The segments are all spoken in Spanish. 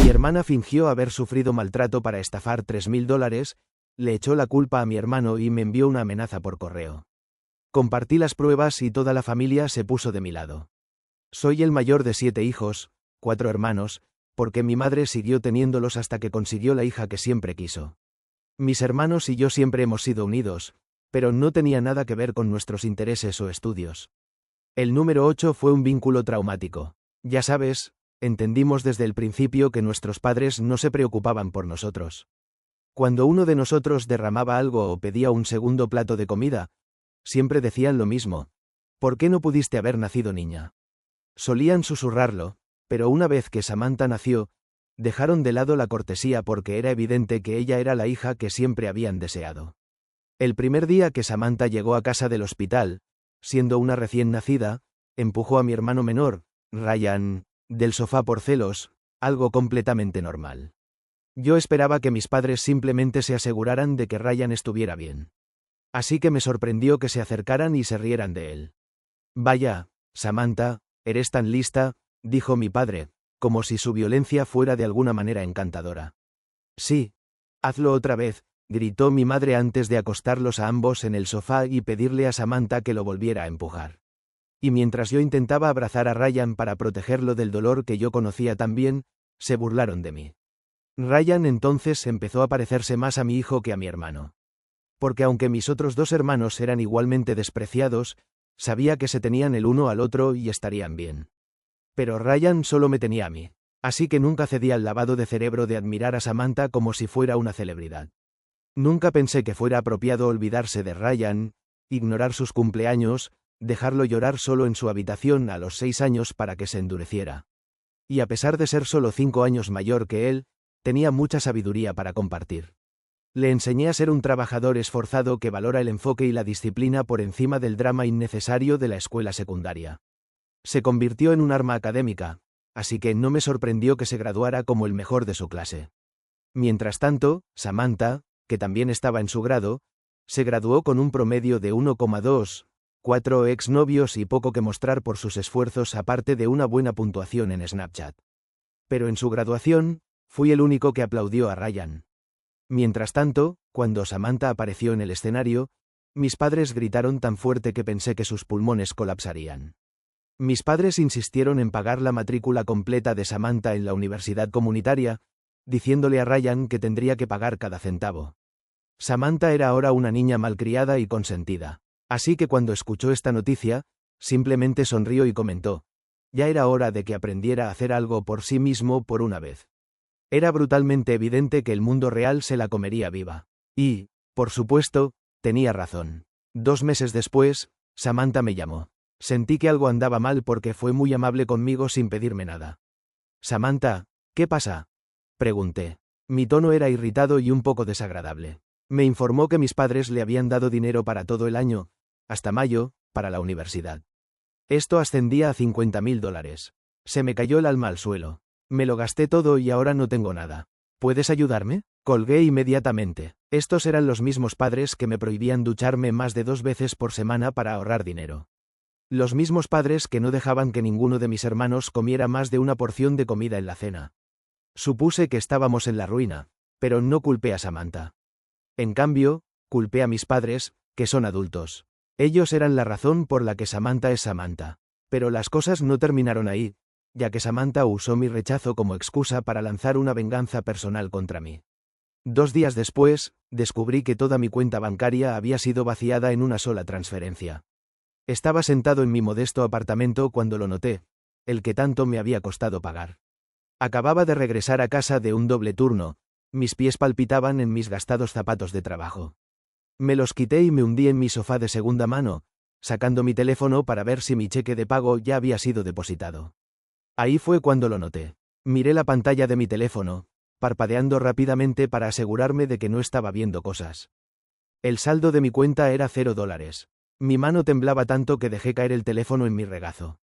Mi hermana fingió haber sufrido maltrato para estafar $3.000, le echó la culpa a mi hermano y me envió una amenaza por correo. Compartí las pruebas y toda la familia se puso de mi lado. Soy el mayor de 7 hijos, 4 hermanos, porque mi madre siguió teniéndolos hasta que consiguió la hija que siempre quiso. Mis hermanos y yo siempre hemos sido unidos, pero no tenía nada que ver con nuestros intereses o estudios. El número 8 fue un vínculo traumático. Ya sabes, entendimos desde el principio que nuestros padres no se preocupaban por nosotros. Cuando uno de nosotros derramaba algo o pedía un segundo plato de comida, siempre decían lo mismo: ¿por qué no pudiste haber nacido niña? Solían susurrarlo, pero una vez que Samantha nació, dejaron de lado la cortesía porque era evidente que ella era la hija que siempre habían deseado. El primer día que Samantha llegó a casa del hospital, siendo una recién nacida, empujó a mi hermano menor, Ryan, del sofá por celos, algo completamente normal. Yo esperaba que mis padres simplemente se aseguraran de que Ryan estuviera bien. Así que me sorprendió que se acercaran y se rieran de él. Vaya, Samantha, eres tan lista, dijo mi padre, como si su violencia fuera de alguna manera encantadora. Sí. Hazlo otra vez, gritó mi madre antes de acostarlos a ambos en el sofá y pedirle a Samantha que lo volviera a empujar. Y mientras yo intentaba abrazar a Ryan para protegerlo del dolor que yo conocía tan bien, se burlaron de mí. Ryan entonces empezó a parecerse más a mi hijo que a mi hermano. Porque aunque mis otros 2 hermanos eran igualmente despreciados, sabía que se tenían el uno al otro y estarían bien. Pero Ryan solo me tenía a mí, así que nunca cedí al lavado de cerebro de admirar a Samantha como si fuera una celebridad. Nunca pensé que fuera apropiado olvidarse de Ryan, ignorar sus cumpleaños, dejarlo llorar solo en su habitación a los 6 años para que se endureciera. Y a pesar de ser solo 5 años mayor que él, tenía mucha sabiduría para compartir. Le enseñé a ser un trabajador esforzado que valora el enfoque y la disciplina por encima del drama innecesario de la escuela secundaria. Se convirtió en un arma académica, así que no me sorprendió que se graduara como el mejor de su clase. Mientras tanto, Samantha, que también estaba en su grado, se graduó con un promedio de 1,2, 4 exnovios y poco que mostrar por sus esfuerzos aparte de una buena puntuación en Snapchat. Pero en su graduación, fui el único que aplaudió a Ryan. Mientras tanto, cuando Samantha apareció en el escenario, mis padres gritaron tan fuerte que pensé que sus pulmones colapsarían. Mis padres insistieron en pagar la matrícula completa de Samantha en la universidad comunitaria, diciéndole a Ryan que tendría que pagar cada centavo. Samantha era ahora una niña malcriada y consentida. Así que cuando escuchó esta noticia, simplemente sonrió y comentó: ya era hora de que aprendiera a hacer algo por sí mismo por una vez. Era brutalmente evidente que el mundo real se la comería viva. Y, por supuesto, tenía razón. 2 meses después, Samantha me llamó. Sentí que algo andaba mal porque fue muy amable conmigo sin pedirme nada. Samantha, ¿qué pasa?, pregunté. Mi tono era irritado y un poco desagradable. Me informó que mis padres le habían dado dinero para todo el año, hasta mayo, para la universidad. Esto ascendía a $50.000. Se me cayó el alma al suelo. Me lo gasté todo y ahora no tengo nada. ¿Puedes ayudarme? Colgué inmediatamente. Estos eran los mismos padres que me prohibían ducharme más de 2 veces por semana para ahorrar dinero. Los mismos padres que no dejaban que ninguno de mis hermanos comiera más de una porción de comida en la cena. Supuse que estábamos en la ruina, pero no culpé a Samantha. En cambio, culpé a mis padres, que son adultos. Ellos eran la razón por la que Samantha es Samantha. Pero las cosas no terminaron ahí, ya que Samantha usó mi rechazo como excusa para lanzar una venganza personal contra mí. 2 días después, descubrí que toda mi cuenta bancaria había sido vaciada en una sola transferencia. Estaba sentado en mi modesto apartamento cuando lo noté, el que tanto me había costado pagar. Acababa de regresar a casa de un doble turno, mis pies palpitaban en mis gastados zapatos de trabajo. Me los quité y me hundí en mi sofá de segunda mano, sacando mi teléfono para ver si mi cheque de pago ya había sido depositado. Ahí fue cuando lo noté. Miré la pantalla de mi teléfono, parpadeando rápidamente para asegurarme de que no estaba viendo cosas. El saldo de mi cuenta era $0. Mi mano temblaba tanto que dejé caer el teléfono en mi regazo.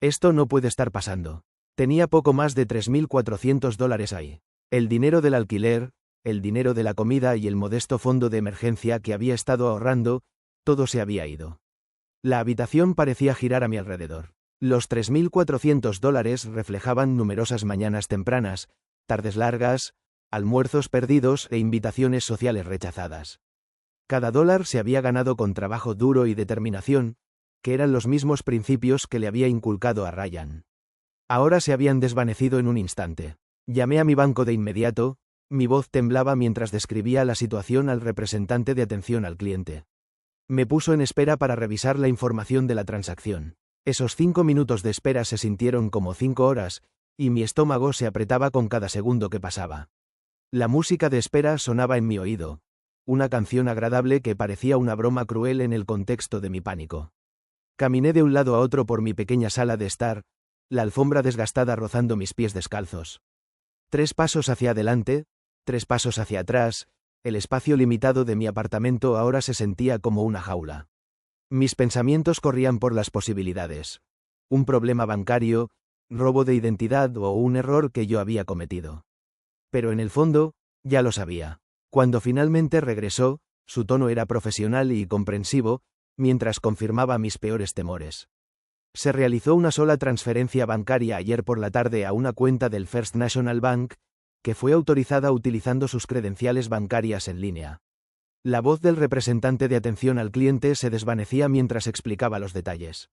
Esto no puede estar pasando. Tenía poco más de $3.400 ahí. El dinero del alquiler, el dinero de la comida y el modesto fondo de emergencia que había estado ahorrando, todo se había ido. La habitación parecía girar a mi alrededor. Los $3.400 reflejaban numerosas mañanas tempranas, tardes largas, almuerzos perdidos e invitaciones sociales rechazadas. Cada dólar se había ganado con trabajo duro y determinación, que eran los mismos principios que le había inculcado a Ryan. Ahora se habían desvanecido en un instante. Llamé a mi banco de inmediato, mi voz temblaba mientras describía la situación al representante de atención al cliente. Me puso en espera para revisar la información de la transacción. Esos 5 minutos de espera se sintieron como 5 horas, y mi estómago se apretaba con cada segundo que pasaba. La música de espera sonaba en mi oído, una canción agradable que parecía una broma cruel en el contexto de mi pánico. Caminé de un lado a otro por mi pequeña sala de estar, la alfombra desgastada rozando mis pies descalzos. 3 pasos hacia adelante, 3 pasos hacia atrás, el espacio limitado de mi apartamento ahora se sentía como una jaula. Mis pensamientos corrían por las posibilidades. Un problema bancario, robo de identidad o un error que yo había cometido. Pero en el fondo, ya lo sabía. Cuando finalmente regresó, su tono era profesional y comprensivo, mientras confirmaba mis peores temores. Se realizó una sola transferencia bancaria ayer por la tarde a una cuenta del First National Bank, que fue autorizada utilizando sus credenciales bancarias en línea. La voz del representante de atención al cliente se desvanecía mientras explicaba los detalles.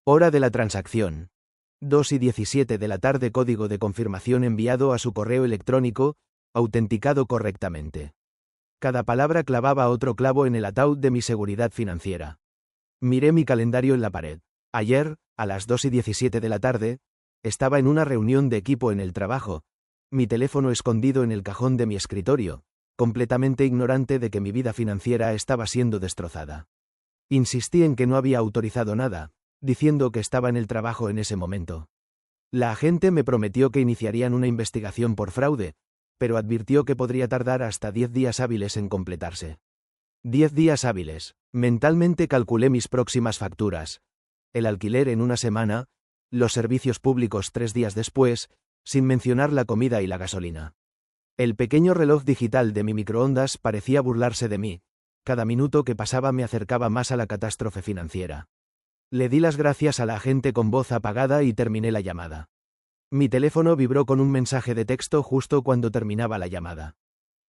Hora de la transacción. 2:17 de la tarde. Código de confirmación enviado a su correo electrónico, autenticado correctamente. Cada palabra clavaba otro clavo en el ataúd de mi seguridad financiera. Miré mi calendario en la pared. Ayer, a las 2:17 de la tarde, estaba en una reunión de equipo en el trabajo, mi teléfono escondido en el cajón de mi escritorio, completamente ignorante de que mi vida financiera estaba siendo destrozada. Insistí en que no había autorizado nada, diciendo que estaba en el trabajo en ese momento. La agente me prometió que iniciarían una investigación por fraude, pero advirtió que podría tardar hasta 10 días hábiles en completarse. 10 días hábiles. Mentalmente calculé mis próximas facturas. El alquiler en una semana, los servicios públicos 3 días después, sin mencionar la comida y la gasolina. El pequeño reloj digital de mi microondas parecía burlarse de mí. Cada minuto que pasaba me acercaba más a la catástrofe financiera. Le di las gracias a la agente con voz apagada y terminé la llamada. Mi teléfono vibró con un mensaje de texto justo cuando terminaba la llamada.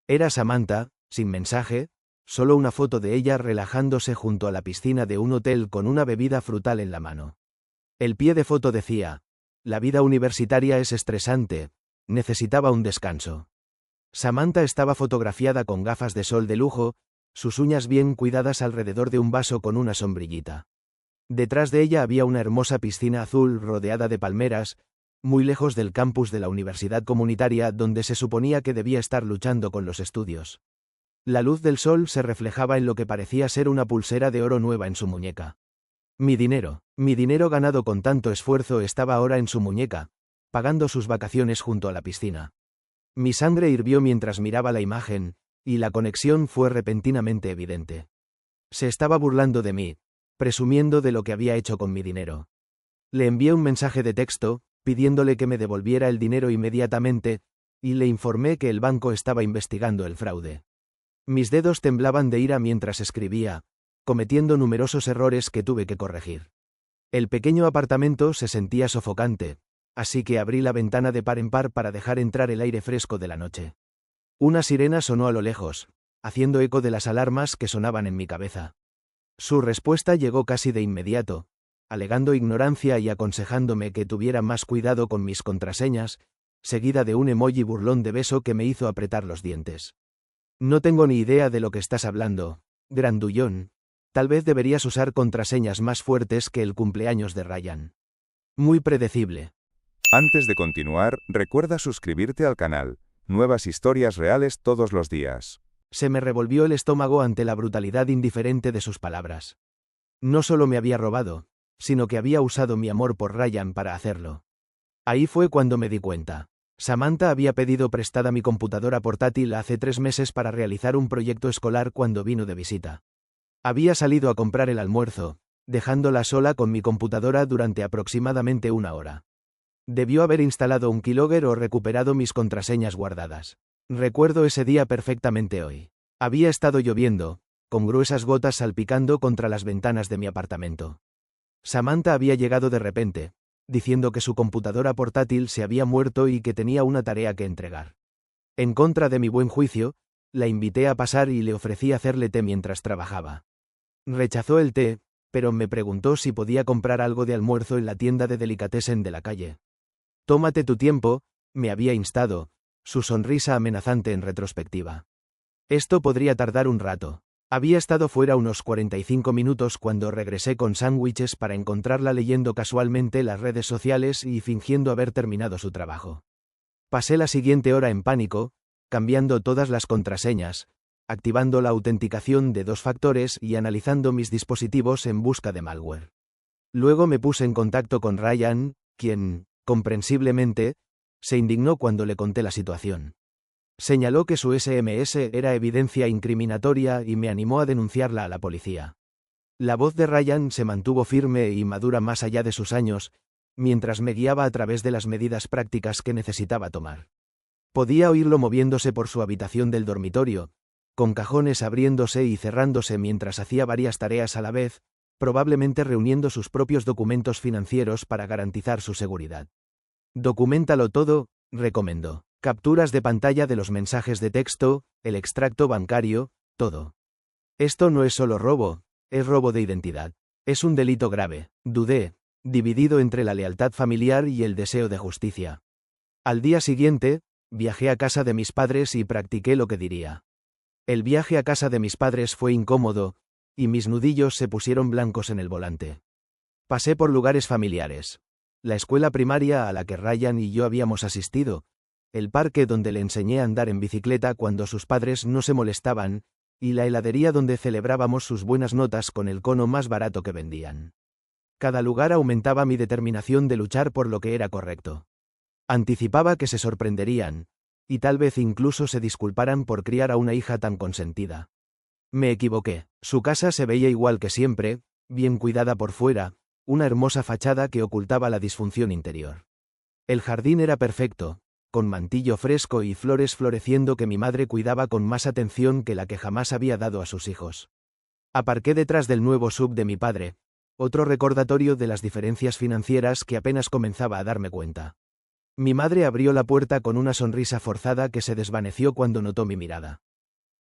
Era Samantha, sin mensaje, solo una foto de ella relajándose junto a la piscina de un hotel con una bebida frutal en la mano. El pie de foto decía: la vida universitaria es estresante, necesitaba un descanso. Samantha estaba fotografiada con gafas de sol de lujo, sus uñas bien cuidadas alrededor de un vaso con una sombrillita. Detrás de ella había una hermosa piscina azul rodeada de palmeras, muy lejos del campus de la universidad comunitaria donde se suponía que debía estar luchando con los estudios. La luz del sol se reflejaba en lo que parecía ser una pulsera de oro nueva en su muñeca. Mi dinero ganado con tanto esfuerzo estaba ahora en su muñeca, pagando sus vacaciones junto a la piscina. Mi sangre hirvió mientras miraba la imagen, y la conexión fue repentinamente evidente. Se estaba burlando de mí, presumiendo de lo que había hecho con mi dinero. Le envié un mensaje de texto, pidiéndole que me devolviera el dinero inmediatamente, y le informé que el banco estaba investigando el fraude. Mis dedos temblaban de ira mientras escribía, cometiendo numerosos errores que tuve que corregir. El pequeño apartamento se sentía sofocante, así que abrí la ventana de par en par para dejar entrar el aire fresco de la noche. Una sirena sonó a lo lejos, haciendo eco de las alarmas que sonaban en mi cabeza. Su respuesta llegó casi de inmediato, alegando ignorancia y aconsejándome que tuviera más cuidado con mis contraseñas, seguida de un emoji burlón de beso que me hizo apretar los dientes. No tengo ni idea de lo que estás hablando, grandullón. Tal vez deberías usar contraseñas más fuertes que el cumpleaños de Ryan. Muy predecible. Antes de continuar, recuerda suscribirte al canal. Nuevas historias reales todos los días. Se me revolvió el estómago ante la brutalidad indiferente de sus palabras. No solo me había robado, sino que había usado mi amor por Ryan para hacerlo. Ahí fue cuando me di cuenta. Samantha había pedido prestada mi computadora portátil hace 3 meses para realizar un proyecto escolar cuando vino de visita. Había salido a comprar el almuerzo, dejándola sola con mi computadora durante aproximadamente 1 hora. Debió haber instalado un keylogger o recuperado mis contraseñas guardadas. Recuerdo ese día perfectamente hoy. Había estado lloviendo, con gruesas gotas salpicando contra las ventanas de mi apartamento. Samantha había llegado de repente, diciendo que su computadora portátil se había muerto y que tenía una tarea que entregar. En contra de mi buen juicio, la invité a pasar y le ofrecí hacerle té mientras trabajaba. Rechazó el té, pero me preguntó si podía comprar algo de almuerzo en la tienda de delicatessen de la calle. Tómate tu tiempo, me había instado, su sonrisa amenazante en retrospectiva. Esto podría tardar un rato. Había estado fuera unos 45 minutos cuando regresé con sándwiches para encontrarla leyendo casualmente las redes sociales y fingiendo haber terminado su trabajo. Pasé la siguiente hora en pánico, cambiando todas las contraseñas, activando la autenticación de 2 factores y analizando mis dispositivos en busca de malware. Luego me puse en contacto con Ryan, quien, comprensiblemente, se indignó cuando le conté la situación. Señaló que su SMS era evidencia incriminatoria y me animó a denunciarla a la policía. La voz de Ryan se mantuvo firme y madura más allá de sus años, mientras me guiaba a través de las medidas prácticas que necesitaba tomar. Podía oírlo moviéndose por su habitación del dormitorio, con cajones abriéndose y cerrándose mientras hacía varias tareas a la vez, probablemente reuniendo sus propios documentos financieros para garantizar su seguridad. Documéntalo todo, recomendó. Capturas de pantalla de los mensajes de texto, el extracto bancario, todo. Esto no es solo robo, es robo de identidad. Es un delito grave, dudé, dividido entre la lealtad familiar y el deseo de justicia. Al día siguiente, viajé a casa de mis padres y practiqué lo que diría. El viaje a casa de mis padres fue incómodo, y mis nudillos se pusieron blancos en el volante. Pasé por lugares familiares. La escuela primaria a la que Ryan y yo habíamos asistido, el parque donde le enseñé a andar en bicicleta cuando sus padres no se molestaban, y la heladería donde celebrábamos sus buenas notas con el cono más barato que vendían. Cada lugar aumentaba mi determinación de luchar por lo que era correcto. Anticipaba que se sorprenderían, y tal vez incluso se disculparan por criar a una hija tan consentida. Me equivoqué. Su casa se veía igual que siempre, bien cuidada por fuera, una hermosa fachada que ocultaba la disfunción interior. El jardín era perfecto, con mantillo fresco y flores floreciendo que mi madre cuidaba con más atención que la que jamás había dado a sus hijos. Aparqué detrás del nuevo SUV de mi padre, otro recordatorio de las diferencias financieras que apenas comenzaba a darme cuenta. Mi madre abrió la puerta con una sonrisa forzada que se desvaneció cuando notó mi mirada.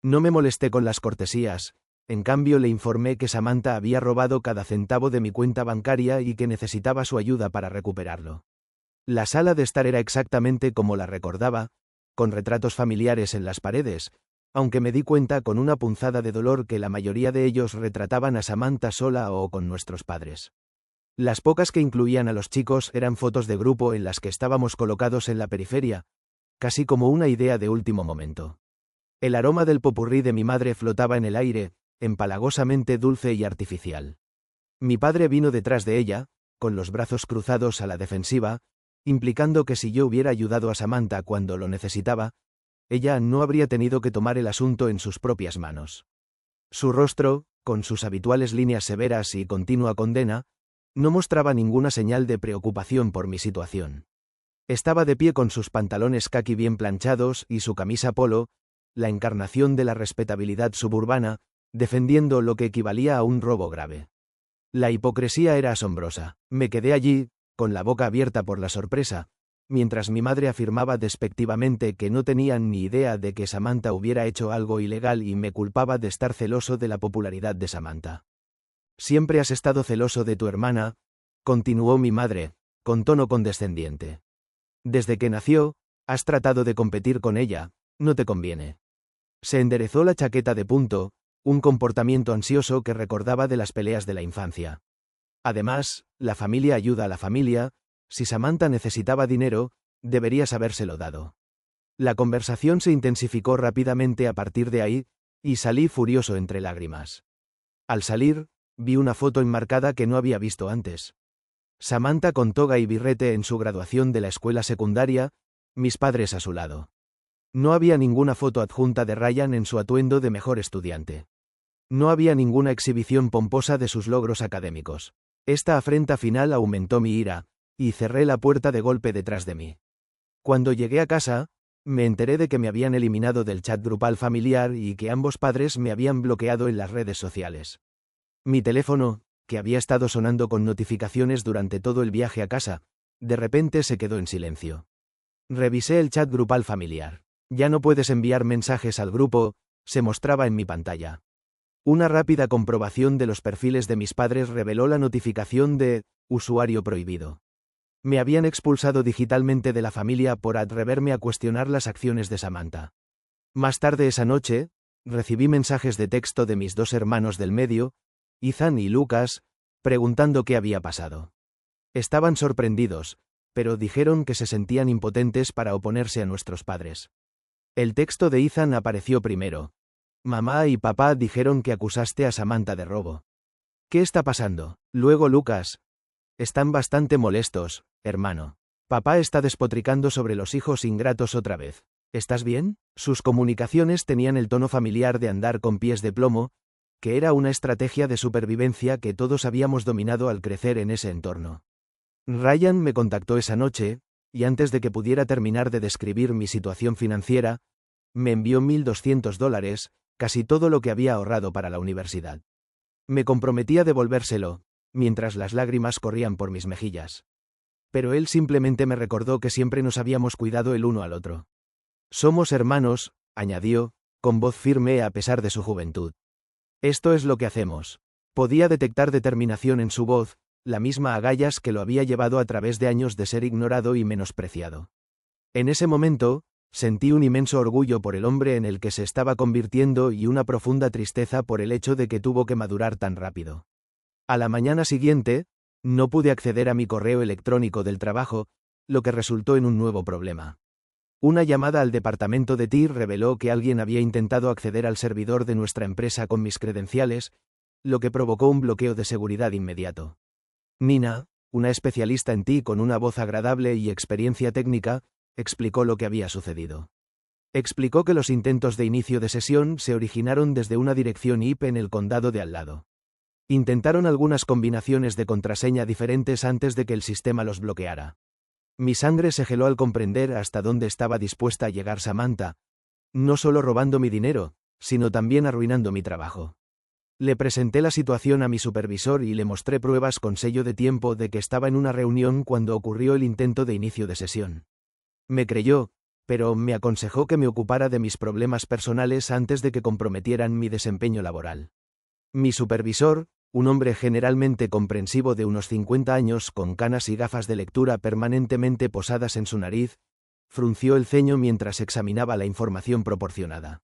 No me molesté con las cortesías, en cambio le informé que Samantha había robado cada centavo de mi cuenta bancaria y que necesitaba su ayuda para recuperarlo. La sala de estar era exactamente como la recordaba, con retratos familiares en las paredes, aunque me di cuenta con una punzada de dolor que la mayoría de ellos retrataban a Samantha sola o con nuestros padres. Las pocas que incluían a los chicos eran fotos de grupo en las que estábamos colocados en la periferia, casi como una idea de último momento. El aroma del popurrí de mi madre flotaba en el aire, empalagosamente dulce y artificial. Mi padre vino detrás de ella, con los brazos cruzados a la defensiva, implicando que si yo hubiera ayudado a Samantha cuando lo necesitaba, ella no habría tenido que tomar el asunto en sus propias manos. Su rostro, con sus habituales líneas severas y continua condena, no mostraba ninguna señal de preocupación por mi situación. Estaba de pie con sus pantalones caqui bien planchados y su camisa polo, la encarnación de la respetabilidad suburbana, defendiendo lo que equivalía a un robo grave. La hipocresía era asombrosa. Me quedé allí, con la boca abierta por la sorpresa, mientras mi madre afirmaba despectivamente que no tenían ni idea de que Samantha hubiera hecho algo ilegal y me culpaba de estar celoso de la popularidad de Samantha. Siempre has estado celoso de tu hermana, continuó mi madre, con tono condescendiente. Desde que nació, has tratado de competir con ella, no te conviene. Se enderezó la chaqueta de punto, un comportamiento ansioso que recordaba de las peleas de la infancia. Además, la familia ayuda a la familia, si Samantha necesitaba dinero, deberías habérselo dado. La conversación se intensificó rápidamente a partir de ahí, y salí furioso entre lágrimas. Al salir, vi una foto enmarcada que no había visto antes. Samantha con toga y birrete en su graduación de la escuela secundaria, mis padres a su lado. No había ninguna foto adjunta de Ryan en su atuendo de mejor estudiante. No había ninguna exhibición pomposa de sus logros académicos. Esta afrenta final aumentó mi ira, y cerré la puerta de golpe detrás de mí. Cuando llegué a casa, me enteré de que me habían eliminado del chat grupal familiar y que ambos padres me habían bloqueado en las redes sociales. Mi teléfono, que había estado sonando con notificaciones durante todo el viaje a casa, De repente se quedó en silencio. Revisé el chat grupal familiar. Ya no puedes enviar mensajes al grupo, se mostraba en mi pantalla. Una rápida comprobación de los perfiles de mis padres reveló la notificación de usuario prohibido. Me habían expulsado digitalmente de la familia por atreverme a cuestionar las acciones de Samantha. Más tarde esa noche, recibí mensajes de texto de mis dos hermanos del medio, Ethan y Lucas, preguntando qué había pasado. Estaban sorprendidos, pero dijeron que se sentían impotentes para oponerse a nuestros padres. El texto de Ethan apareció primero. Mamá y papá dijeron que acusaste a Samantha de robo. ¿Qué está pasando? Luego Lucas. Están bastante molestos, hermano. Papá está despotricando sobre los hijos ingratos otra vez. ¿Estás bien? Sus comunicaciones tenían el tono familiar de andar con pies de plomo, que era una estrategia de supervivencia que todos habíamos dominado al crecer en ese entorno. Ryan me contactó esa noche, y antes de que pudiera terminar de describir mi situación financiera, me envió $1,200, casi todo lo que había ahorrado para la universidad. Me comprometí a devolvérselo, mientras las lágrimas corrían por mis mejillas. Pero él simplemente me recordó que siempre nos habíamos cuidado el uno al otro. Somos hermanos, añadió, con voz firme a pesar de su juventud. Esto es lo que hacemos. Podía detectar determinación en su voz, la misma agallas que lo había llevado a través de años de ser ignorado y menospreciado. En ese momento, sentí un inmenso orgullo por el hombre en el que se estaba convirtiendo y una profunda tristeza por el hecho de que tuvo que madurar tan rápido. A la mañana siguiente, no pude acceder a mi correo electrónico del trabajo, lo que resultó en un nuevo problema. Una llamada al departamento de TI reveló que alguien había intentado acceder al servidor de nuestra empresa con mis credenciales, lo que provocó un bloqueo de seguridad inmediato. Nina, una especialista en TI con una voz agradable y experiencia técnica, explicó lo que había sucedido. Explicó que los intentos de inicio de sesión se originaron desde una dirección IP en el condado de al lado. Intentaron algunas combinaciones de contraseña diferentes antes de que el sistema los bloqueara. Mi sangre se heló al comprender hasta dónde estaba dispuesta a llegar Samantha, no solo robando mi dinero, sino también arruinando mi trabajo. Le presenté la situación a mi supervisor y le mostré pruebas con sello de tiempo de que estaba en una reunión cuando ocurrió el intento de inicio de sesión. Me creyó, pero me aconsejó que me ocupara de mis problemas personales antes de que comprometieran mi desempeño laboral. Mi supervisor, un hombre generalmente comprensivo de unos 50 años con canas y gafas de lectura permanentemente posadas en su nariz, frunció el ceño mientras examinaba la información proporcionada.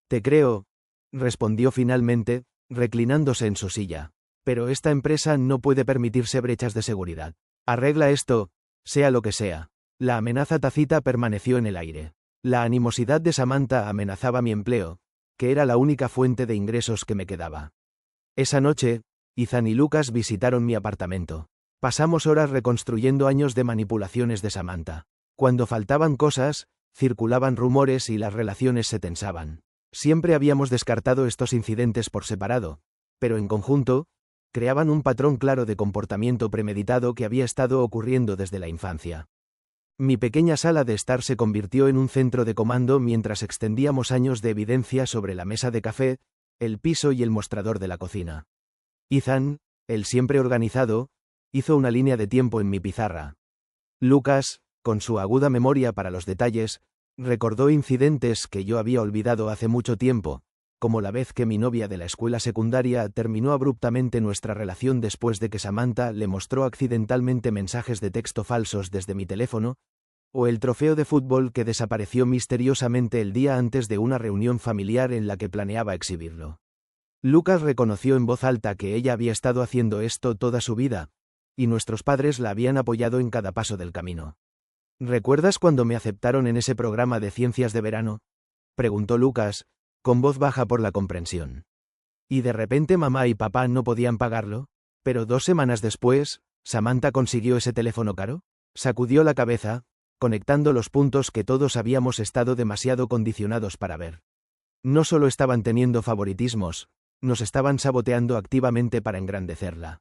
Te creo, respondió finalmente, reclinándose en su silla, pero esta empresa no puede permitirse brechas de seguridad. Arregla esto, sea lo que sea. La amenaza tácita permaneció en el aire. La animosidad de Samantha amenazaba mi empleo, que era la única fuente de ingresos que me quedaba. Esa noche, Ethan y Lucas visitaron mi apartamento. Pasamos horas reconstruyendo años de manipulaciones de Samantha. Cuando faltaban cosas, circulaban rumores y las relaciones se tensaban. Siempre habíamos descartado estos incidentes por separado, pero en conjunto, creaban un patrón claro de comportamiento premeditado que había estado ocurriendo desde la infancia. Mi pequeña sala de estar se convirtió en un centro de comando mientras extendíamos años de evidencia sobre la mesa de café, el piso y el mostrador de la cocina. Ethan, el siempre organizado, hizo una línea de tiempo en mi pizarra. Lucas, con su aguda memoria para los detalles, recordó incidentes que yo había olvidado hace mucho tiempo, como la vez que mi novia de la escuela secundaria terminó abruptamente nuestra relación después de que Samantha le mostró accidentalmente mensajes de texto falsos desde mi teléfono, o el trofeo de fútbol que desapareció misteriosamente el día antes de una reunión familiar en la que planeaba exhibirlo. Lucas reconoció en voz alta que ella había estado haciendo esto toda su vida, y nuestros padres la habían apoyado en cada paso del camino. ¿Recuerdas cuando me aceptaron en ese programa de ciencias de verano?, preguntó Lucas, con voz baja por la comprensión. ¿Y de repente mamá y papá no podían pagarlo? Pero 2 semanas después, ¿Samantha consiguió ese teléfono caro? Sacudió la cabeza, conectando los puntos que todos habíamos estado demasiado condicionados para ver. No solo estaban teniendo favoritismos, nos estaban saboteando activamente para engrandecerla.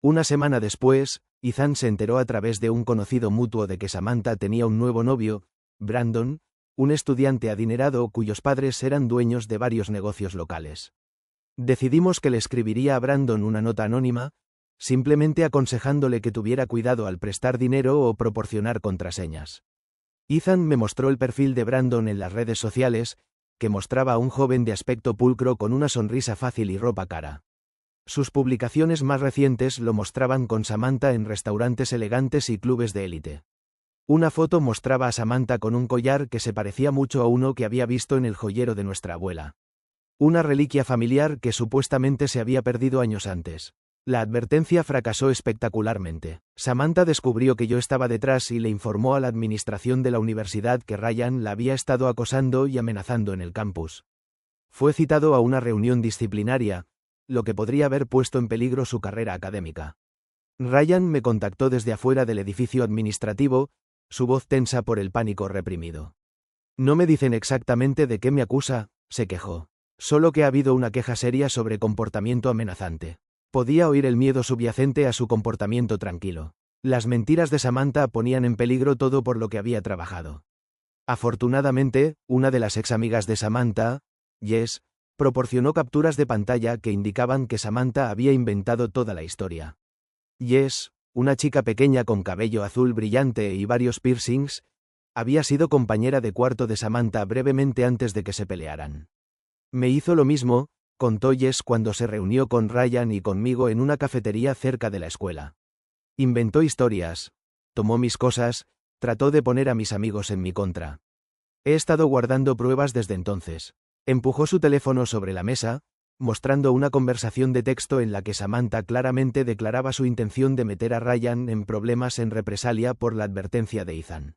Una semana después, Ethan se enteró a través de un conocido mutuo de que Samantha tenía un nuevo novio, Brandon, un estudiante adinerado cuyos padres eran dueños de varios negocios locales. Decidimos que le escribiría a Brandon una nota anónima, simplemente aconsejándole que tuviera cuidado al prestar dinero o proporcionar contraseñas. Ethan me mostró el perfil de Brandon en las redes sociales, que mostraba a un joven de aspecto pulcro con una sonrisa fácil y ropa cara. Sus publicaciones más recientes lo mostraban con Samantha en restaurantes elegantes y clubes de élite. Una foto mostraba a Samantha con un collar que se parecía mucho a uno que había visto en el joyero de nuestra abuela. Una reliquia familiar que supuestamente se había perdido años antes. La advertencia fracasó espectacularmente. Samantha descubrió que yo estaba detrás y le informó a la administración de la universidad que Ryan la había estado acosando y amenazando en el campus. Fue citado a una reunión disciplinaria, lo que podría haber puesto en peligro su carrera académica. Ryan me contactó desde afuera del edificio administrativo, su voz tensa por el pánico reprimido. No me dicen exactamente de qué me acusa, se quejó. Solo que ha habido una queja seria sobre comportamiento amenazante. Podía oír el miedo subyacente a su comportamiento tranquilo. Las mentiras de Samantha ponían en peligro todo por lo que había trabajado. Afortunadamente, una de las ex amigas de Samantha, Jess, proporcionó capturas de pantalla que indicaban que Samantha había inventado toda la historia. Jess, una chica pequeña con cabello azul brillante y varios piercings, había sido compañera de cuarto de Samantha brevemente antes de que se pelearan. Me hizo lo mismo, contó Jess cuando se reunió con Ryan y conmigo en una cafetería cerca de la escuela. Inventó historias, tomó mis cosas, trató de poner a mis amigos en mi contra. He estado guardando pruebas desde entonces. Empujó su teléfono sobre la mesa, mostrando una conversación de texto en la que Samantha claramente declaraba su intención de meter a Ryan en problemas en represalia por la advertencia de Ethan.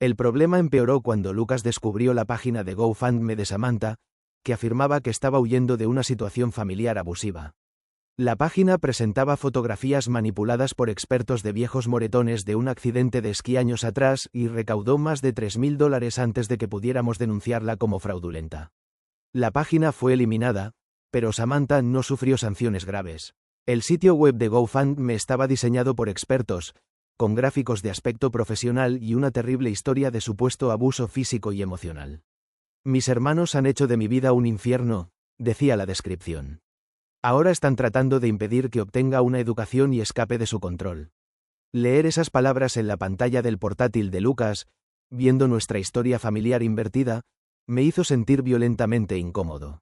El problema empeoró cuando Lucas descubrió la página de GoFundMe de Samantha, que afirmaba que estaba huyendo de una situación familiar abusiva. La página presentaba fotografías manipuladas por expertos de viejos moretones de un accidente de esquí años atrás y recaudó más de $3.000 antes de que pudiéramos denunciarla como fraudulenta. La página fue eliminada, pero Samantha no sufrió sanciones graves. El sitio web de GoFundMe estaba diseñado por expertos, con gráficos de aspecto profesional y una terrible historia de supuesto abuso físico y emocional. Mis hermanos han hecho de mi vida un infierno, decía la descripción. Ahora están tratando de impedir que obtenga una educación y escape de su control. Leer esas palabras en la pantalla del portátil de Lucas, viendo nuestra historia familiar invertida, me hizo sentir violentamente incómodo.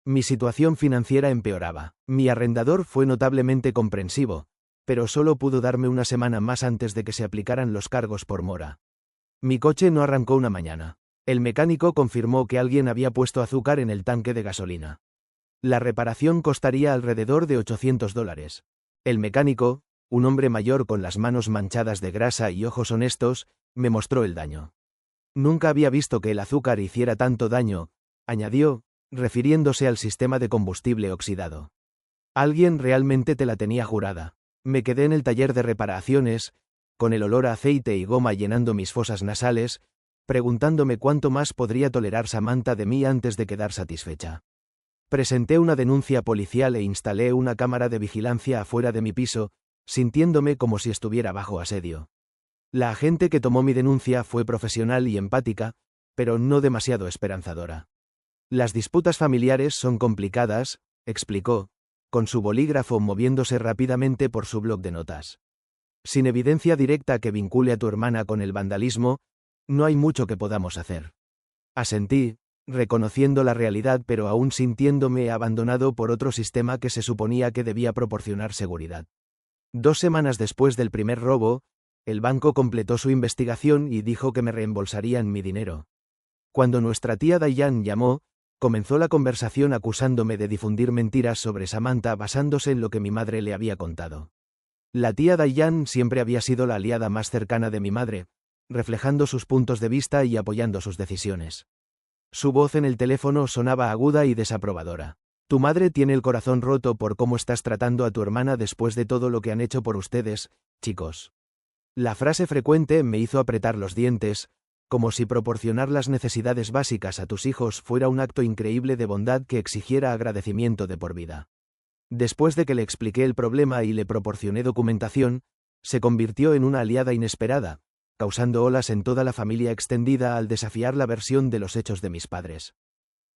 Mi situación financiera empeoraba. Mi arrendador fue notablemente comprensivo, pero solo pudo darme una semana más antes de que se aplicaran los cargos por mora. Mi coche no arrancó una mañana. El mecánico confirmó que alguien había puesto azúcar en el tanque de gasolina. La reparación costaría alrededor de $800. El mecánico, un hombre mayor con las manos manchadas de grasa y ojos honestos, me mostró el daño. Nunca había visto que el azúcar hiciera tanto daño, añadió, refiriéndose al sistema de combustible oxidado. Alguien realmente te la tenía jurada. Me quedé en el taller de reparaciones, con el olor a aceite y goma llenando mis fosas nasales, preguntándome cuánto más podría tolerar Samantha de mí antes de quedar satisfecha. Presenté una denuncia policial e instalé una cámara de vigilancia afuera de mi piso, sintiéndome como si estuviera bajo asedio. La agente que tomó mi denuncia fue profesional y empática, pero no demasiado esperanzadora. Las disputas familiares son complicadas, explicó, con su bolígrafo moviéndose rápidamente por su bloc de notas. Sin evidencia directa que vincule a tu hermana con el vandalismo, no hay mucho que podamos hacer. Asentí, reconociendo la realidad pero aún sintiéndome abandonado por otro sistema que se suponía que debía proporcionar seguridad. 2 semanas después del primer robo, el banco completó su investigación y dijo que me reembolsarían mi dinero. Cuando nuestra tía Diane llamó, comenzó la conversación acusándome de difundir mentiras sobre Samantha basándose en lo que mi madre le había contado. La tía Diane siempre había sido la aliada más cercana de mi madre, reflejando sus puntos de vista y apoyando sus decisiones. Su voz en el teléfono sonaba aguda y desaprobadora. Tu madre tiene el corazón roto por cómo estás tratando a tu hermana después de todo lo que han hecho por ustedes, chicos. La frase frecuente me hizo apretar los dientes, como si proporcionar las necesidades básicas a tus hijos fuera un acto increíble de bondad que exigiera agradecimiento de por vida. Después de que le expliqué el problema y le proporcioné documentación, se convirtió en una aliada inesperada, causando olas en toda la familia extendida al desafiar la versión de los hechos de mis padres.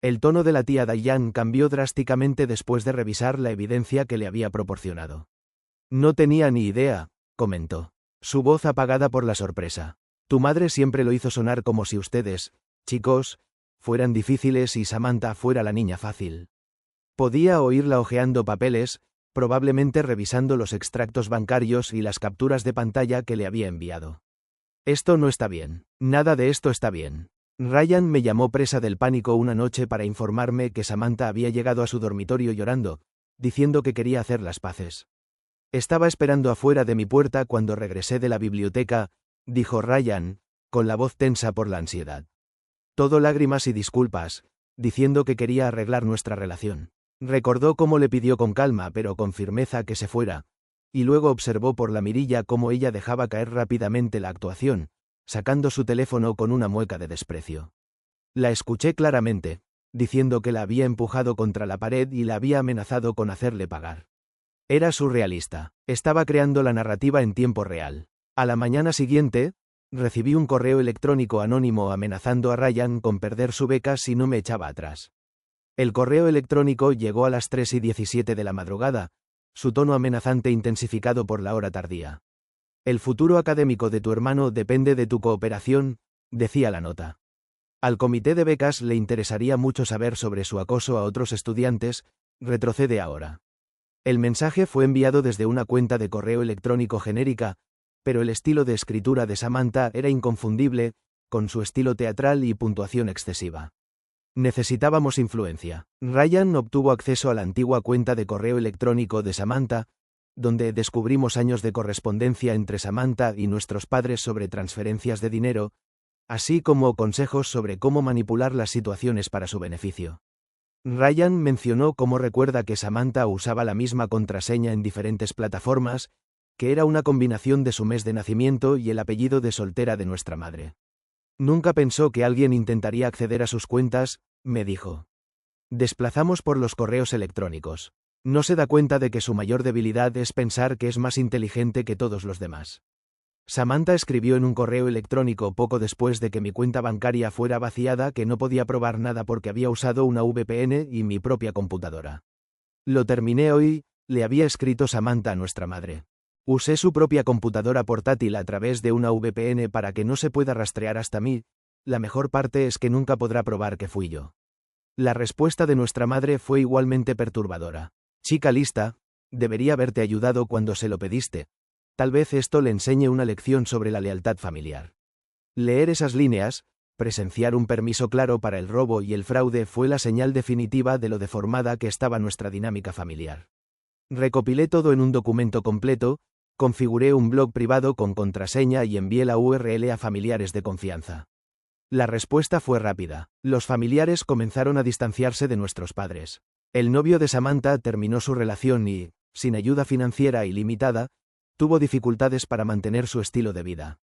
El tono de la tía Diane cambió drásticamente después de revisar la evidencia que le había proporcionado. No tenía ni idea, comentó. Su voz apagada por la sorpresa. Tu madre siempre lo hizo sonar como si ustedes, chicos, fueran difíciles y Samantha fuera la niña fácil. Podía oírla hojeando papeles, probablemente revisando los extractos bancarios y las capturas de pantalla que le había enviado. Esto no está bien. Nada de esto está bien. Ryan me llamó presa del pánico una noche para informarme que Samantha había llegado a su dormitorio llorando, diciendo que quería hacer las paces. Estaba esperando afuera de mi puerta cuando regresé de la biblioteca, dijo Ryan, con la voz tensa por la ansiedad. Todo lágrimas y disculpas, diciendo que quería arreglar nuestra relación. Recordó cómo le pidió con calma pero con firmeza que se fuera, y luego observó por la mirilla cómo ella dejaba caer rápidamente la actuación, sacando su teléfono con una mueca de desprecio. La escuché claramente, diciendo que la había empujado contra la pared y la había amenazado con hacerle pagar. Era surrealista. Estaba creando la narrativa en tiempo real. A la mañana siguiente, recibí un correo electrónico anónimo amenazando a Ryan con perder su beca si no me echaba atrás. El correo electrónico llegó a las 3:17 de la madrugada, su tono amenazante intensificado por la hora tardía. El futuro académico de tu hermano depende de tu cooperación, decía la nota. Al comité de becas le interesaría mucho saber sobre su acoso a otros estudiantes, retrocede ahora. El mensaje fue enviado desde una cuenta de correo electrónico genérica, pero el estilo de escritura de Samantha era inconfundible, con su estilo teatral y puntuación excesiva. Necesitábamos influencia. Ryan obtuvo acceso a la antigua cuenta de correo electrónico de Samantha, donde descubrimos años de correspondencia entre Samantha y nuestros padres sobre transferencias de dinero, así como consejos sobre cómo manipular las situaciones para su beneficio. Ryan mencionó cómo recuerda que Samantha usaba la misma contraseña en diferentes plataformas, que era una combinación de su mes de nacimiento y el apellido de soltera de nuestra madre. Nunca pensó que alguien intentaría acceder a sus cuentas, me dijo. Desplazamos por los correos electrónicos. No se da cuenta de que su mayor debilidad es pensar que es más inteligente que todos los demás. Samantha escribió en un correo electrónico poco después de que mi cuenta bancaria fuera vaciada que no podía probar nada porque había usado una VPN y mi propia computadora. Lo terminé hoy, le había escrito Samantha a nuestra madre. Usé su propia computadora portátil a través de una VPN para que no se pueda rastrear hasta mí, la mejor parte es que nunca podrá probar que fui yo. La respuesta de nuestra madre fue igualmente perturbadora. Chica lista, debería haberte ayudado cuando se lo pediste. Tal vez esto le enseñe una lección sobre la lealtad familiar. Leer esas líneas, presenciar un permiso claro para el robo y el fraude fue la señal definitiva de lo deformada que estaba nuestra dinámica familiar. Recopilé todo en un documento completo, configuré un blog privado con contraseña y envié la URL a familiares de confianza. La respuesta fue rápida. Los familiares comenzaron a distanciarse de nuestros padres. El novio de Samantha terminó su relación y, sin ayuda financiera ilimitada, tuvo dificultades para mantener su estilo de vida.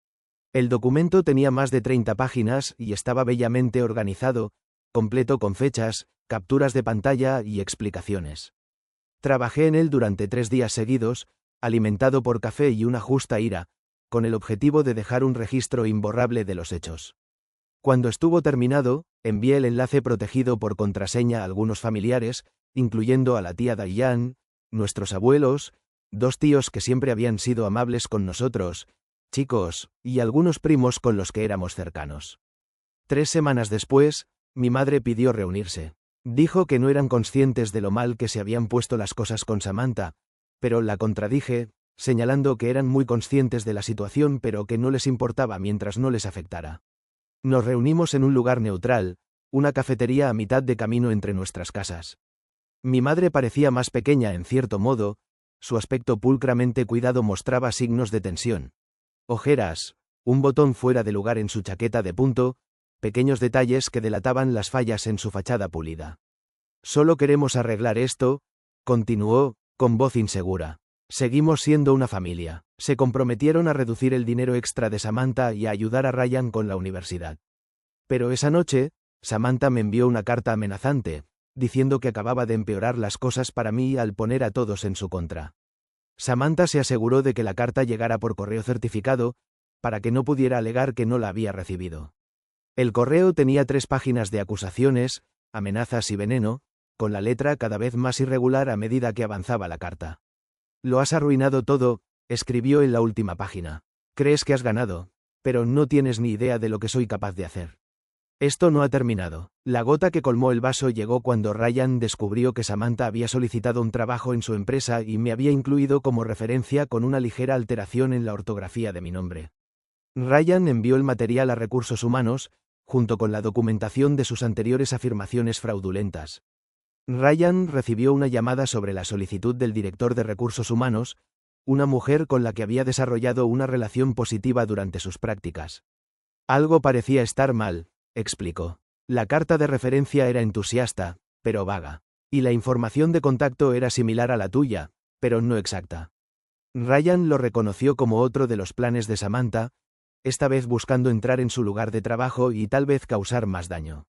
El documento tenía más de 30 páginas y estaba bellamente organizado, completo con fechas, capturas de pantalla y explicaciones. Trabajé en él durante 3 días seguidos, alimentado por café y una justa ira, con el objetivo de dejar un registro imborrable de los hechos. Cuando estuvo terminado, envié el enlace protegido por contraseña a algunos familiares, incluyendo a la tía Diane, nuestros abuelos, 2 tíos que siempre habían sido amables con nosotros, chicos, y algunos primos con los que éramos cercanos. 3 semanas después, mi madre pidió reunirse. Dijo que no eran conscientes de lo mal que se habían puesto las cosas con Samantha, pero la contradije, señalando que eran muy conscientes de la situación pero que no les importaba mientras no les afectara. Nos reunimos en un lugar neutral, una cafetería a mitad de camino entre nuestras casas. Mi madre parecía más pequeña en cierto modo, su aspecto pulcramente cuidado mostraba signos de tensión. Ojeras, un botón fuera de lugar en su chaqueta de punto, pequeños detalles que delataban las fallas en su fachada pulida. Solo queremos arreglar esto, continuó, con voz insegura. Seguimos siendo una familia. Se comprometieron a reducir el dinero extra de Samantha y a ayudar a Ryan con la universidad. Pero esa noche, Samantha me envió una carta amenazante, diciendo que acababa de empeorar las cosas para mí al poner a todos en su contra. Samantha se aseguró de que la carta llegara por correo certificado, para que no pudiera alegar que no la había recibido. El correo tenía 3 páginas de acusaciones, amenazas y veneno, con la letra cada vez más irregular a medida que avanzaba la carta. Lo has arruinado todo, escribió en la última página. Crees que has ganado, pero no tienes ni idea de lo que soy capaz de hacer. Esto no ha terminado. La gota que colmó el vaso llegó cuando Ryan descubrió que Samantha había solicitado un trabajo en su empresa y me había incluido como referencia con una ligera alteración en la ortografía de mi nombre. Ryan envió el material a Recursos Humanos, junto con la documentación de sus anteriores afirmaciones fraudulentas. Ryan recibió una llamada sobre la solicitud del director de Recursos Humanos, una mujer con la que había desarrollado una relación positiva durante sus prácticas. Algo parecía estar mal, explicó. La carta de referencia era entusiasta, pero vaga. Y la información de contacto era similar a la tuya, pero no exacta. Ryan lo reconoció como otro de los planes de Samantha, esta vez buscando entrar en su lugar de trabajo y tal vez causar más daño.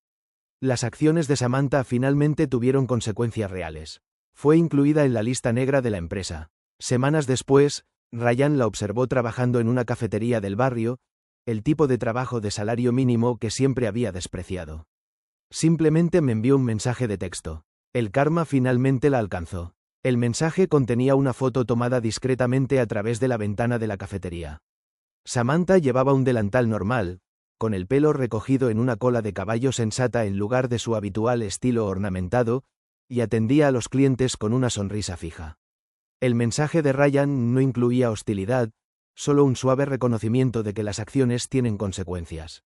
Las acciones de Samantha finalmente tuvieron consecuencias reales. Fue incluida en la lista negra de la empresa. Semanas después, Ryan la observó trabajando en una cafetería del barrio, el tipo de trabajo de salario mínimo que siempre había despreciado. Simplemente me envió un mensaje de texto. El karma finalmente la alcanzó. El mensaje contenía una foto tomada discretamente a través de la ventana de la cafetería. Samantha llevaba un delantal normal, con el pelo recogido en una cola de caballo sensata en lugar de su habitual estilo ornamentado, y atendía a los clientes con una sonrisa fija. El mensaje de Ryan no incluía hostilidad, solo un suave reconocimiento de que las acciones tienen consecuencias.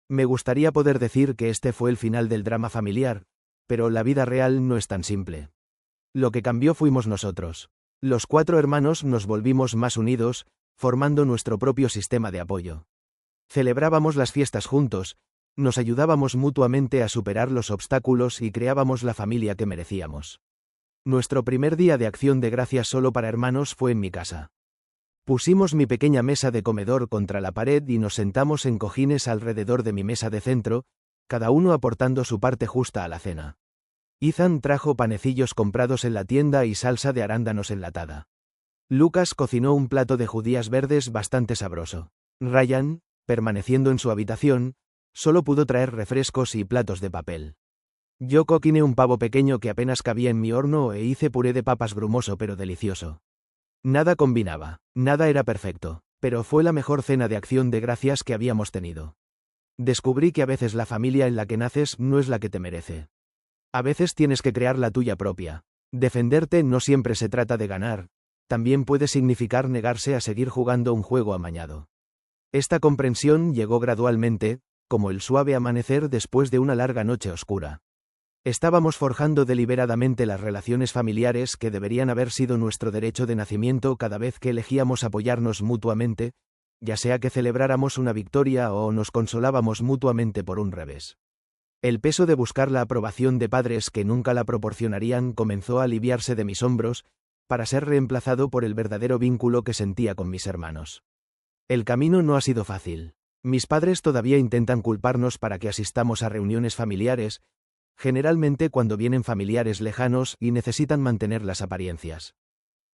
Me gustaría poder decir que este fue el final del drama familiar, pero la vida real no es tan simple. Lo que cambió fuimos nosotros. Los 4 hermanos nos volvimos más unidos, formando nuestro propio sistema de apoyo. Celebrábamos las fiestas juntos, nos ayudábamos mutuamente a superar los obstáculos y creábamos la familia que merecíamos. Nuestro primer día de acción de gracias solo para hermanos fue en mi casa. Pusimos mi pequeña mesa de comedor contra la pared y nos sentamos en cojines alrededor de mi mesa de centro, cada uno aportando su parte justa a la cena. Ethan trajo panecillos comprados en la tienda y salsa de arándanos enlatada. Lucas cocinó un plato de judías verdes bastante sabroso. Ryan, permaneciendo en su habitación, solo pudo traer refrescos y platos de papel. Yo cociné un pavo pequeño que apenas cabía en mi horno e hice puré de papas grumoso pero delicioso. Nada combinaba, nada era perfecto, pero fue la mejor cena de acción de gracias que habíamos tenido. Descubrí que a veces la familia en la que naces no es la que te merece. A veces tienes que crear la tuya propia. Defenderte no siempre se trata de ganar, también puede significar negarse a seguir jugando un juego amañado. Esta comprensión llegó gradualmente, como el suave amanecer después de una larga noche oscura. Estábamos forjando deliberadamente las relaciones familiares que deberían haber sido nuestro derecho de nacimiento cada vez que elegíamos apoyarnos mutuamente, ya sea que celebráramos una victoria o nos consolábamos mutuamente por un revés. El peso de buscar la aprobación de padres que nunca la proporcionarían comenzó a aliviarse de mis hombros, para ser reemplazado por el verdadero vínculo que sentía con mis hermanos. El camino no ha sido fácil. Mis padres todavía intentan culparnos para que asistamos a reuniones familiares, generalmente cuando vienen familiares lejanos y necesitan mantener las apariencias.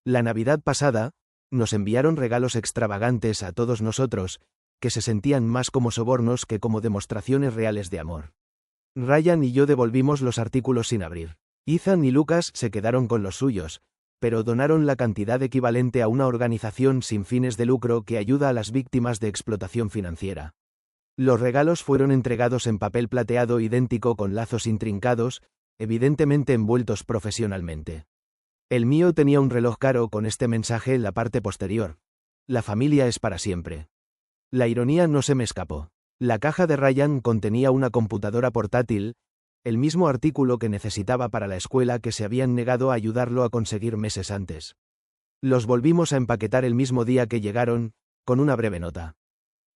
La Navidad pasada, nos enviaron regalos extravagantes a todos nosotros, que se sentían más como sobornos que como demostraciones reales de amor. Ryan y yo devolvimos los artículos sin abrir. Ethan y Lucas se quedaron con los suyos, pero donaron la cantidad equivalente a una organización sin fines de lucro que ayuda a las víctimas de explotación financiera. Los regalos fueron entregados en papel plateado idéntico con lazos intrincados, evidentemente envueltos profesionalmente. El mío tenía un reloj caro con este mensaje en la parte posterior. La familia es para siempre. La ironía no se me escapó. La caja de Ryan contenía una computadora portátil, el mismo artículo que necesitaba para la escuela que se habían negado a ayudarlo a conseguir meses antes. Los volvimos a empaquetar el mismo día que llegaron, con una breve nota.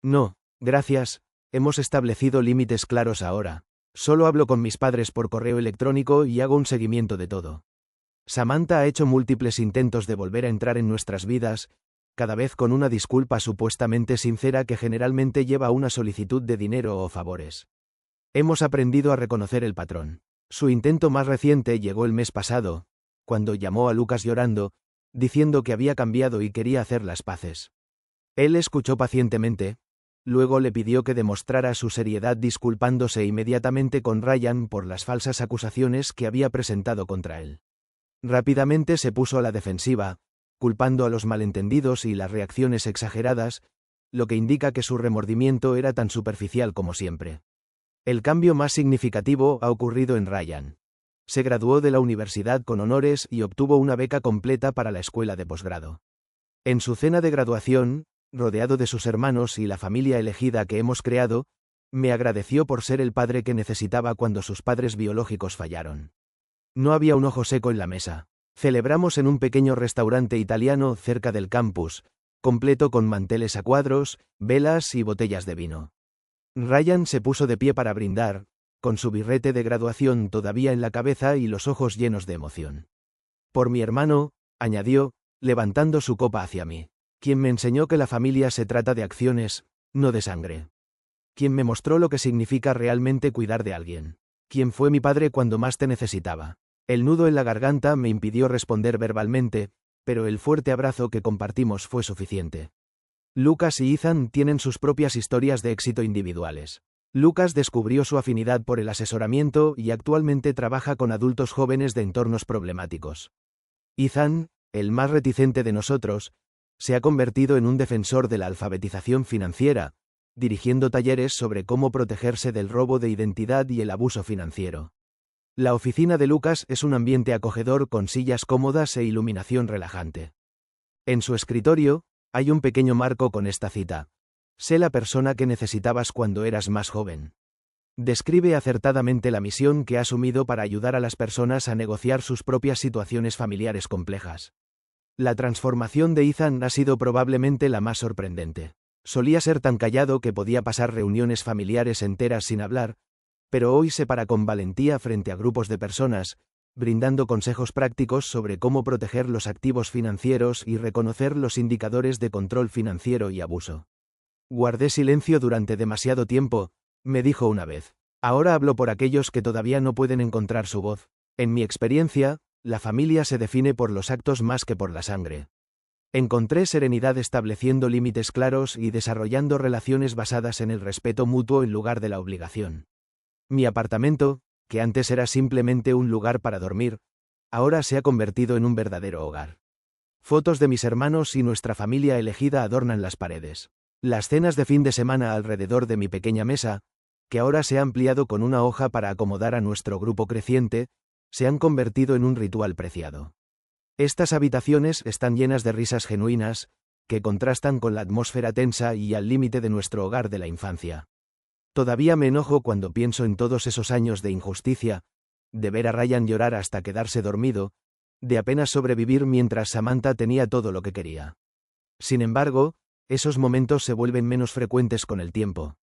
No, gracias, hemos establecido límites claros ahora. Solo hablo con mis padres por correo electrónico y hago un seguimiento de todo. Samantha ha hecho múltiples intentos de volver a entrar en nuestras vidas, cada vez con una disculpa supuestamente sincera que generalmente lleva a una solicitud de dinero o favores. Hemos aprendido a reconocer el patrón. Su intento más reciente llegó el mes pasado, cuando llamó a Lucas llorando, diciendo que había cambiado y quería hacer las paces. Él escuchó pacientemente, luego le pidió que demostrara su seriedad disculpándose inmediatamente con Ryan por las falsas acusaciones que había presentado contra él. Rápidamente se puso a la defensiva, culpando a los malentendidos y las reacciones exageradas, lo que indica que su remordimiento era tan superficial como siempre. El cambio más significativo ha ocurrido en Ryan. Se graduó de la universidad con honores y obtuvo una beca completa para la escuela de posgrado. En su cena de graduación, rodeado de sus hermanos y la familia elegida que hemos creado, me agradeció por ser el padre que necesitaba cuando sus padres biológicos fallaron. No había un ojo seco en la mesa. Celebramos en un pequeño restaurante italiano cerca del campus, completo con manteles a cuadros, velas y botellas de vino. Ryan se puso de pie para brindar, con su birrete de graduación todavía en la cabeza y los ojos llenos de emoción. Por mi hermano, añadió, levantando su copa hacia mí, quien me enseñó que la familia se trata de acciones, no de sangre. Quien me mostró lo que significa realmente cuidar de alguien. Quien fue mi padre cuando más te necesitaba. El nudo en la garganta me impidió responder verbalmente, pero el fuerte abrazo que compartimos fue suficiente. Lucas y Ethan tienen sus propias historias de éxito individuales. Lucas descubrió su afinidad por el asesoramiento y actualmente trabaja con adultos jóvenes de entornos problemáticos. Ethan, el más reticente de nosotros, se ha convertido en un defensor de la alfabetización financiera, dirigiendo talleres sobre cómo protegerse del robo de identidad y el abuso financiero. La oficina de Lucas es un ambiente acogedor con sillas cómodas e iluminación relajante. En su escritorio, hay un pequeño marco con esta cita: sé la persona que necesitabas cuando eras más joven. Describe acertadamente la misión que ha asumido para ayudar a las personas a negociar sus propias situaciones familiares complejas. La transformación de Ethan ha sido probablemente la más sorprendente. Solía ser tan callado que podía pasar reuniones familiares enteras sin hablar, pero hoy se para con valentía frente a grupos de personas, brindando consejos prácticos sobre cómo proteger los activos financieros y reconocer los indicadores de control financiero y abuso. Guardé silencio durante demasiado tiempo, me dijo una vez. Ahora hablo por aquellos que todavía no pueden encontrar su voz. En mi experiencia, la familia se define por los actos más que por la sangre. Encontré serenidad estableciendo límites claros y desarrollando relaciones basadas en el respeto mutuo en lugar de la obligación. Mi apartamento, que antes era simplemente un lugar para dormir, ahora se ha convertido en un verdadero hogar. Fotos de mis hermanos y nuestra familia elegida adornan las paredes. Las cenas de fin de semana alrededor de mi pequeña mesa, que ahora se ha ampliado con una hoja para acomodar a nuestro grupo creciente, se han convertido en un ritual preciado. Estas habitaciones están llenas de risas genuinas, que contrastan con la atmósfera tensa y al límite de nuestro hogar de la infancia. Todavía me enojo cuando pienso en todos esos años de injusticia, de ver a Ryan llorar hasta quedarse dormido, de apenas sobrevivir mientras Samantha tenía todo lo que quería. Sin embargo, esos momentos se vuelven menos frecuentes con el tiempo.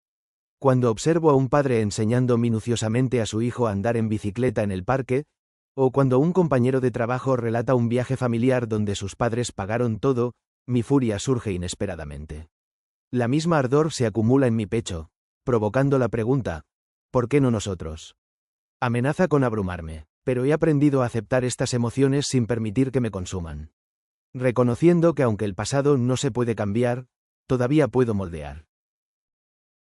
Cuando observo a un padre enseñando minuciosamente a su hijo a andar en bicicleta en el parque, o cuando un compañero de trabajo relata un viaje familiar donde sus padres pagaron todo, mi furia surge inesperadamente. La misma ardor se acumula en mi pecho, provocando la pregunta, ¿por qué no nosotros? Amenaza con abrumarme, pero he aprendido a aceptar estas emociones sin permitir que me consuman. Reconociendo que aunque el pasado no se puede cambiar, todavía puedo moldear.